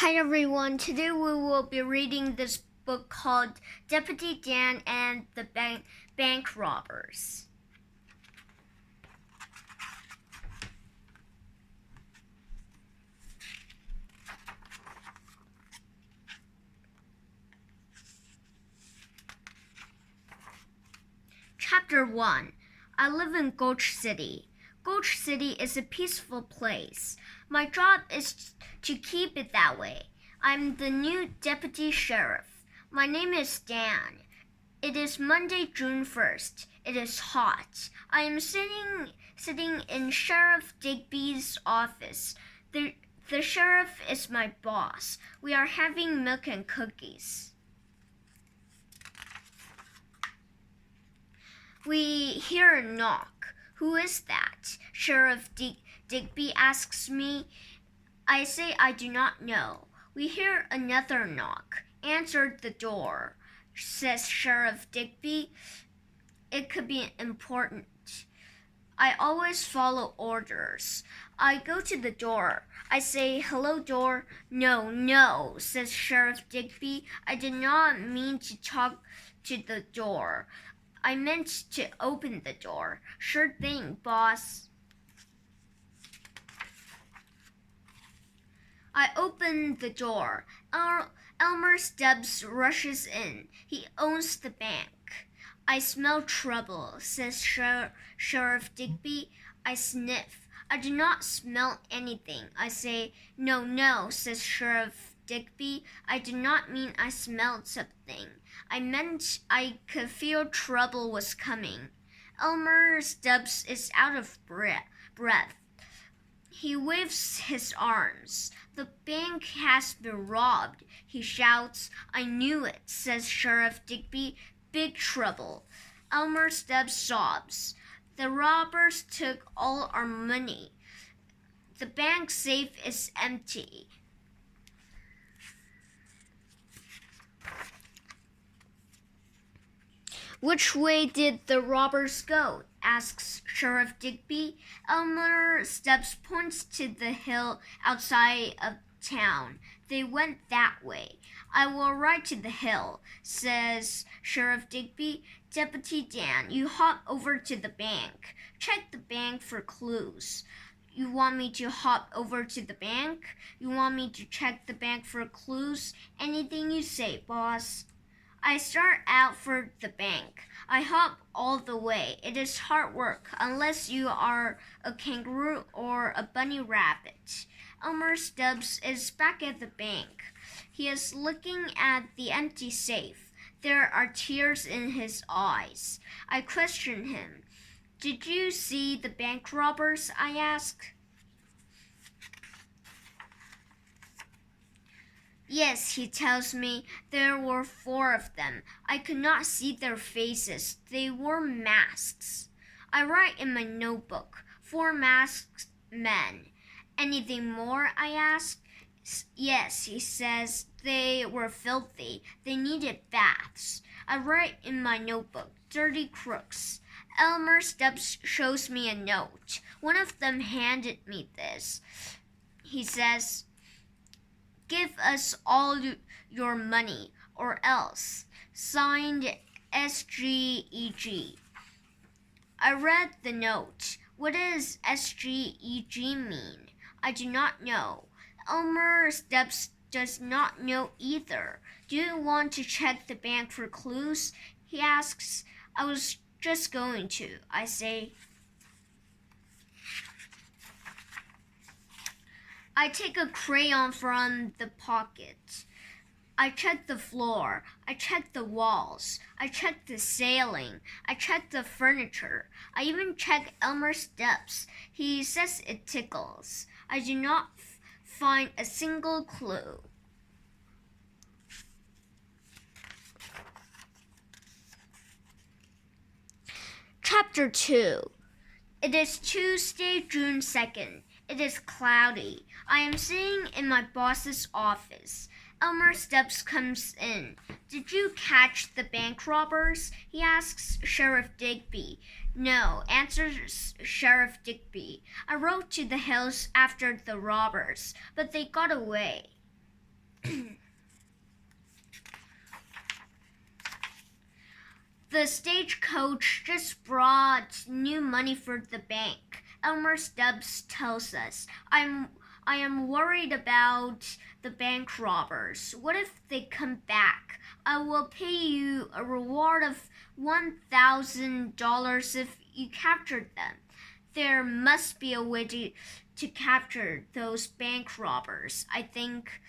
Hi everyone, today we will be reading this book called DeputyDan and the Bank Robbers. Chapter 1. I live in Gulch City. Gulch City is a peaceful place. My job is to keep it that way. I'm the new deputy sheriff. My name is Dan. It is Monday, June 1st. It is hot. I am sitting in Sheriff Digby's office. The sheriff is my boss. We are having milk and cookies. We hear a knock. Who is that? Sheriff Digby asks me. I say I do not know. We hear another knock. Answer the door, says Sheriff Digby. It could be important. I always follow orders. I go to the door. I say, hello, door. No, says Sheriff Digby. I did not mean to talk to the door. I meant to open the door. Sure thing, boss. I open the door. Elmer Stubbs rushes in. He owns the bank. I smell trouble, says Sheriff Digby. I sniff. I do not smell anything. I say, no, says Sheriff Digby. I did not mean I smelled something. I meant I could feel trouble was coming. Elmer Stubbs is out of breath. He waves his arms. The bank has been robbed, he shouts. I knew it, says Sheriff Digby. Big trouble. Elmer Stubbs sobs. The robbers took all our money. The bank safe is empty. Which way did the robbers go? Asks Sheriff Digby. Elmer Stubbs points to the hill outside of town. They went that way. I will ride to the hill, says Sheriff Digby. Deputy Dan, you hop over to the bank. Check the bank for clues. You want me to hop over to the bank? You want me to check the bank for clues? Anything you say, boss. I start out for the bank. I hop all the way. It is hard work, unless you are a kangaroo or a bunny rabbit. Elmer Stubbs is back at the bank. He is looking at the empty safe. There are tears in his eyes. I question him. Did you see the bank robbers? I ask. Yes, he tells me. There were 4 of them. I could not see their faces. They wore masks. I write in my notebook, 4 masked men. Anything more? I ask. Yes, he says. They were filthy. They needed baths. I write in my notebook, dirty crooks. Elmer Stubbs shows me a note. One of them handed me this. He says, give us all your money, or else. Signed, SGEG. I read the note. What does SGEG mean? I do not know. Elmer Stubbs does not know either. Do you want to check the bank for clues? He asks. I was just going to, I say. I take a crayon from the pocket. I check the floor. I check the walls. I check the ceiling. I check the furniture. I even check Elmer Stubbs. He says it tickles. I do not find a single clue. Chapter 2. It is Tuesday, June 2nd. It is cloudy. I am sitting in my boss's office. Elmer Stubbs comes in. Did you catch the bank robbers? He asks Sheriff Digby. No, answers Sheriff Digby. I rode to the hills after the robbers, but they got away. The stagecoach just brought new money for the bank. Elmer Stubbs tells us, I am worried about the bank robbers. What if they come back? I will pay you a reward of $1,000 if you captured them. There must be a way to capture those bank robbers. I think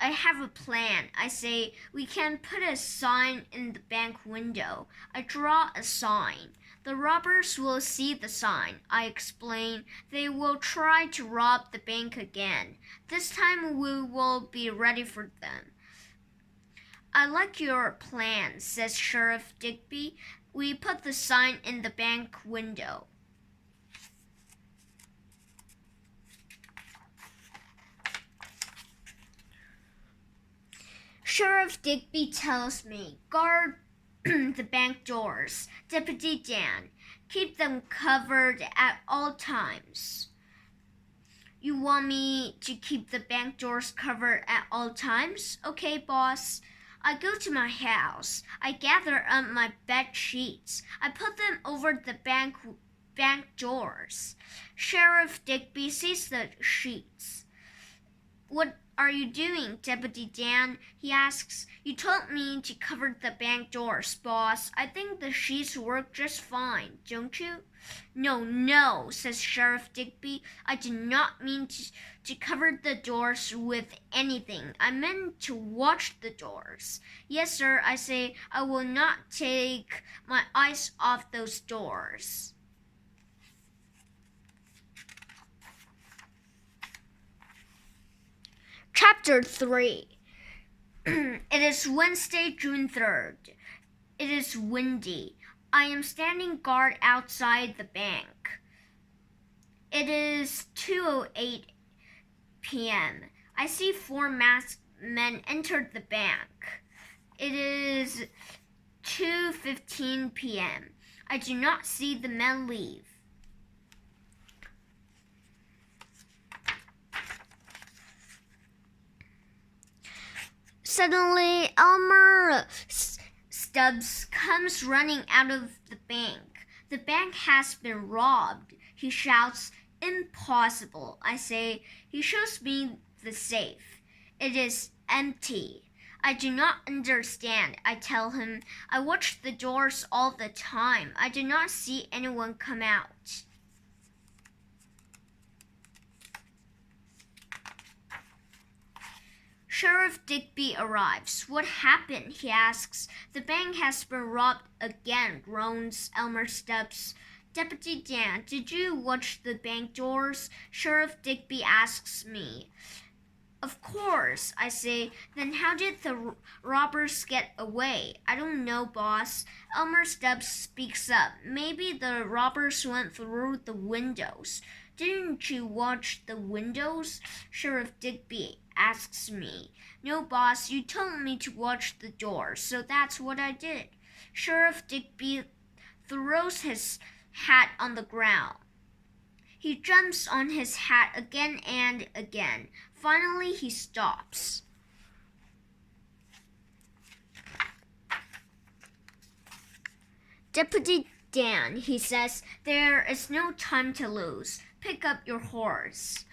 I have a plan. I say, we can put a sign in the bank window. I draw a sign. The robbers will see the sign. I explain. They will try to rob the bank again. This time we will be ready for them. I like your plan, says Sheriff Digby. We put the sign in the bank window. Sheriff Digby tells me, guard the bank doors. Deputy Dan, keep them covered at all times. You want me to keep the bank doors covered at all times? Okay, boss. I go to my house. I gather up my bed sheets. I put them over the bank doors. Sheriff Digby sees the sheets. What are you doing, Deputy Dan? He asks. You told me to cover the bank doors, boss. I think the sheets work just fine, don't you? No, says Sheriff Digby. I did not mean to cover the doors with anything. I meant to watch the doors. Yes, sir, I say. I will not take my eyes off those doors. Chapter 3. It is Wednesday, June 3rd. It is windy. I am standing guard outside the bank. It is 2:08 p.m. I see 4 masked men enter the bank. It is 2:15 p.m. I do not see the men leave. Suddenly, Elmer Stubbs comes running out of the bank. The bank has been robbed. He shouts, Impossible. I say. He shows me the safe. It is empty. I do not understand. I tell him. I watch the doors all the time. I do not see anyone come out. Sheriff Digby arrives. What happened? He asks. The bank has been robbed again, groans Elmer Stubbs. Deputy Dan, did you watch the bank doors? Sheriff Digby asks me. Of course, I say. Then how did the robbers get away? I don't know, boss. Elmer Stubbs speaks up. Maybe the robbers went through the windows. Didn't you watch the windows? Sheriff Digby asks me. No, boss, you told me to watch the doors, so that's what I did. Sheriff Digby throws his hat on the ground. He jumps on his hat again and again. Finally, he stops. Deputy Dan, he says, there is no time to lose. Pick up your horse.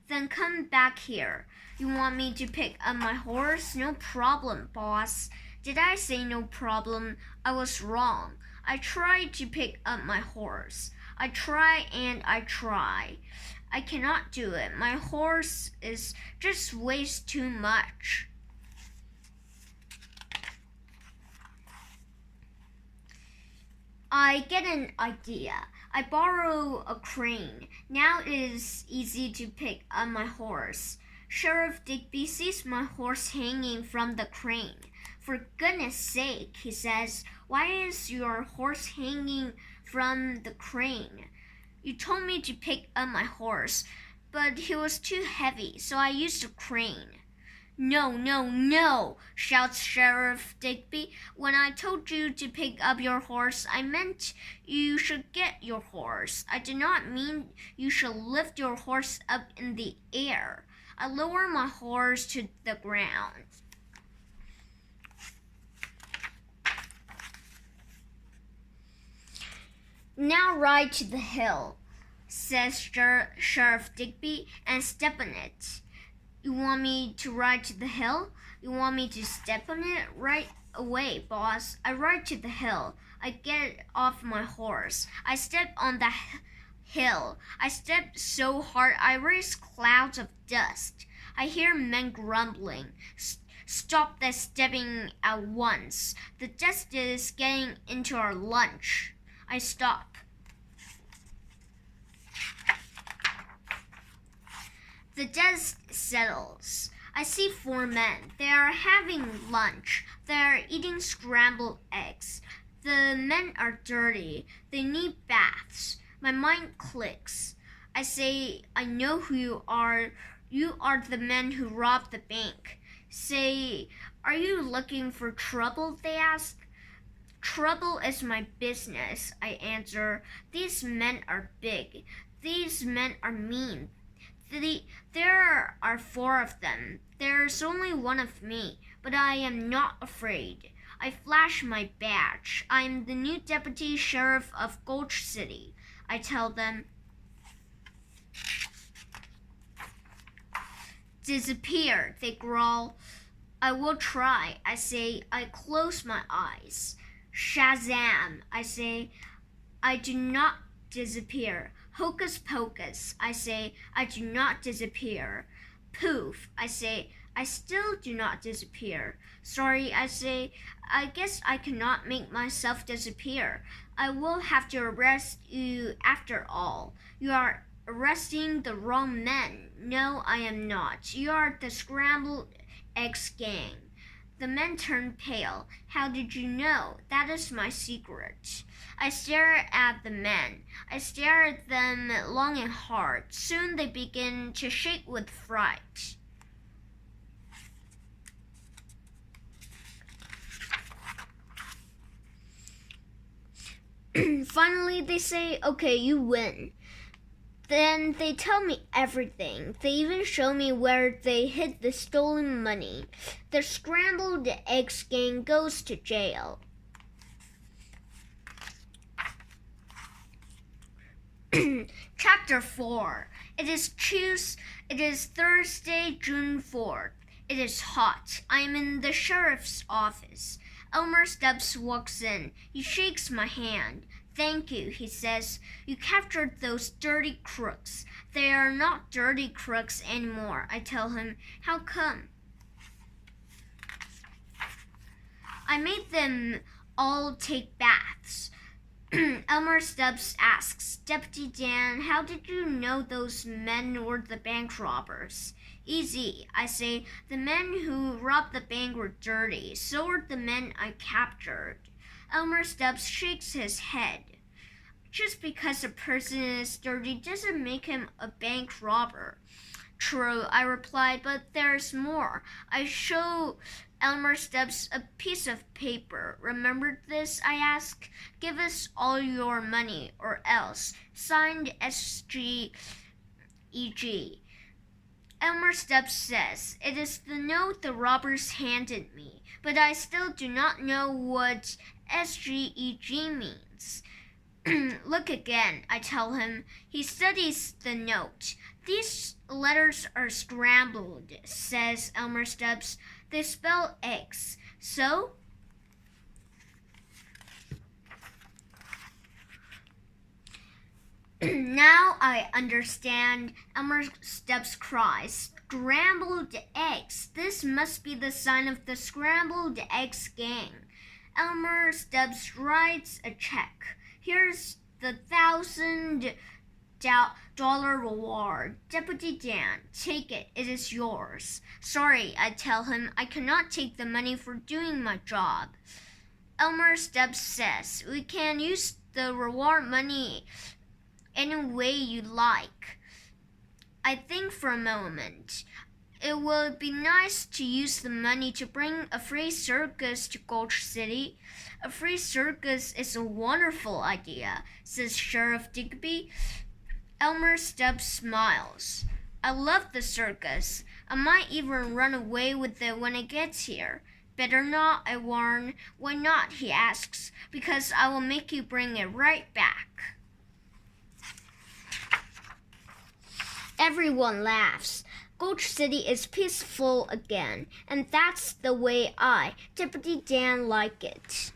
Then come back here. You want me to pick up my horse? No problem, boss. Did I say no problem? I was wrong. I tried to pick up my horse. I try and I try. I cannot do it. My horse is just weighs too much. I get an idea. I borrow a crane. Now it is easy to pick up my horse. Sheriff Digby sees my horse hanging from the crane. For goodness sake, he says, why is your horse hanging from the crane? You told me to pick up my horse, but he was too heavy, so I used a crane. No, shouts Sheriff Digby. When I told you to pick up your horse, I meant you should get your horse. I did not mean you should lift your horse up in the air. I lower my horse to the ground. Now ride to the hill, says Sheriff Digby, and step on it. You want me to ride to the hill? You want me to step on it? Right away, boss. I ride to the hill. I get off my horse. I step on the hill. I step so hard I raise clouds of dust. I hear men grumbling. Stop that stepping at once. The dust is getting into our lunch. I stop. The dust settles. I see 4 men. They are having lunch. They are eating scrambled eggs. The men are dirty. They need baths. My mind clicks. I say, I know who you are. You are the men who robbed the bank. Say, are you looking for trouble? They ask. Trouble is my business, I answer. These men are big. These men are mean. There are 4 of them. There's only 1 of me, but I am not afraid. I flash my badge. I'm the new deputy sheriff of Gulch City. I tell them, disappear, they growl. I will try, I say. I close my eyes. Shazam, I say. I do not disappear. Hocus pocus, I say. I do not disappear. Poof, I say. I still do not disappear. Sorry, I say. I guess I cannot make myself disappear. I will have to arrest you after all. You are arresting the wrong men. No, I am not. You are the scrambled eggs gang. The men turned pale. How did you know? That is my secret. I stare at the men. I stare at them long and hard. Soon they begin to shake with fright. Finally, they say, okay, you win. Then they tell me everything. They even show me where they hid the stolen money. The scrambled eggs gang goes to jail. Chapter 4. It is Thursday, June 4th. It is hot. I am in the sheriff's office. Elmer Stubbs walks in. He shakes my hand. Thank you, he says. You captured those dirty crooks. They are not dirty crooks anymore, I tell him. How come? I made them all take baths. Elmer Stubbs asks, Deputy Dan, how did you know those men were the bank robbers? Easy, I say. The men who robbed the bank were dirty. So were the men I captured. Elmer Stubbs shakes his head. Just because a person is dirty doesn't make him a bank robber. True, I reply, but there's more. I show Elmer Stubbs a piece of paper. Remember this? I ask. Give us all your money or else. Signed SGEG. Elmer Stubbs says, it is the note the robbers handed me, but I still do not know what SGEG means. Look again, I tell him. He studies the note. These letters are scrambled, says Elmer Stubbs. They spell eggs. So? Now I understand, Elmer Stubbs cries. Scrambled eggs. This must be the sign of the scrambled eggs gang. Elmer Stubbs writes a check. Here's the $1,000 reward. Deputy Dan, take it. It is yours. Sorry, I tell him. I cannot take the money for doing my job. Elmer Stubbs says, we can use the reward money any way you like. I think for a moment. It would be nice to use the money to bring a free circus to Gulch City. A free circus is a wonderful idea, says Sheriff Digby. Elmer Stubbs smiles. I love the circus. I might even run away with it when it gets here. Better not, I warn. Why not, he asks. Because I will make you bring it right back. Everyone laughs. Gulch City is peaceful again, and that's the way I, Deputy Dan, like it.